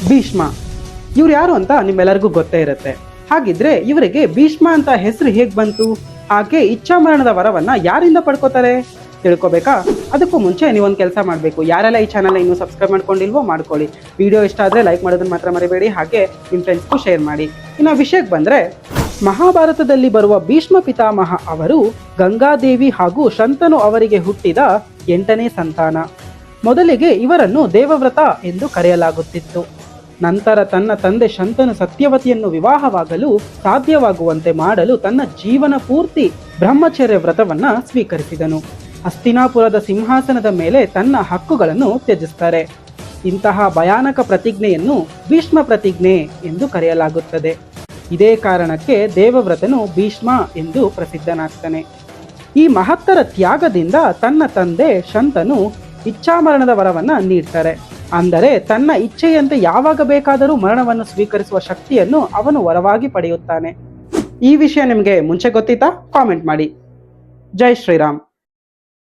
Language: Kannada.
ಭೀಷ್ಮ ಇವ್ರು ಯಾರು ಅಂತ ನಿಮ್ಮೆಲ್ಲರಿಗೂ ಗೊತ್ತೇ ಇರುತ್ತೆ. ಹಾಗಿದ್ರೆ ಇವರಿಗೆ ಭೀಷ್ಮ ಅಂತ ಹೆಸರು ಹೇಗ್ ಬಂತು? ಹಾಗೆ ಇಚ್ಛಾಮರಣದ ವರವನ್ನ ಯಾರಿಂದ ಪಡ್ಕೋತಾರೆ ತಿಳ್ಕೊಬೇಕಾ? ಅದಕ್ಕೂ ಮುಂಚೆ ನೀವೊಂದು ಕೆಲಸ ಮಾಡಬೇಕು. ಯಾರೆಲ್ಲ ಈ ಚಾನಲ್ ಇನ್ನೂ ಸಬ್ಸ್ಕ್ರೈಬ್ ಮಾಡ್ಕೊಂಡಿಲ್ವೋ ಮಾಡ್ಕೊಳ್ಳಿ. ವಿಡಿಯೋ ಇಷ್ಟ ಆದರೆ ಲೈಕ್ ಮಾಡೋದನ್ನ ಮಾತ್ರ ಮರಿಬೇಡಿ. ಹಾಗೆ ನಿಮ್ಮ ಫ್ರೆಂಡ್ಸ್ಗೂ ಶೇರ್ ಮಾಡಿ. ಇನ್ನು ವಿಷಯಕ್ಕೆ ಬಂದರೆ, ಮಹಾಭಾರತದಲ್ಲಿ ಬರುವ ಭೀಷ್ಮ ಪಿತಾಮಹ ಅವರು ಗಂಗಾದೇವಿ ಹಾಗೂ ಶಂತನು ಅವರಿಗೆ ಹುಟ್ಟಿದ 8ನೇ ಸಂತಾನ. ಮೊದಲಿಗೆ ಇವರನ್ನು ದೇವವ್ರತ ಎಂದು ಕರೆಯಲಾಗುತ್ತಿತ್ತು. ನಂತರ ತನ್ನ ತಂದೆ ಶಂತನು ಸತ್ಯವತಿಯನ್ನು ವಿವಾಹವಾಗಲು ಸಾಧ್ಯವಾಗುವಂತೆ ಮಾಡಲು ತನ್ನ ಜೀವನ ಪೂರ್ತಿ ಬ್ರಹ್ಮಚರ್ಯ ವ್ರತವನ್ನ ಸ್ವೀಕರಿಸಿದನು. ಹಸ್ತಿನಾಪುರದ ಸಿಂಹಾಸನದ ಮೇಲೆ ತನ್ನ ಹಕ್ಕುಗಳನ್ನು ತ್ಯಜಿಸ್ತಾರೆ. ಇಂತಹ ಭಯಾನಕ ಪ್ರತಿಜ್ಞೆಯನ್ನು ಭೀಷ್ಮ ಪ್ರತಿಜ್ಞೆ ಎಂದು ಕರೆಯಲಾಗುತ್ತದೆ. ಇದೇ ಕಾರಣಕ್ಕೆ ದೇವವ್ರತನು ಭೀಷ್ಮ ಎಂದು ಪ್ರಸಿದ್ಧನಾಗ್ತಾನೆ. ಈ ಮಹತ್ತರ ತ್ಯಾಗದಿಂದ ತನ್ನ ತಂದೆ ಶಂತನು ಇಚ್ಛಾಮರಣದ ವರವನ್ನ ನೀಡ್ತಾರೆ. ಅಂದರೆ ತನ್ನ ಇಚ್ಛೆಯಂತೆ ಯಾವಾಗ ಬೇಕಾದರೂ ಮರಣವನ್ನು ಸ್ವೀಕರಿಸುವ ಶಕ್ತಿಯನ್ನು ಅವನು ವರವಾಗಿ ಪಡೆಯುತ್ತಾನೆ. ಈ ವಿಷಯ ನಿಮಗೆ ಮುಂಚೆ ಗೊತ್ತಿತ್ತಾ? ಕಾಮೆಂಟ್ ಮಾಡಿ. ಜೈ ಶ್ರೀರಾಮ್.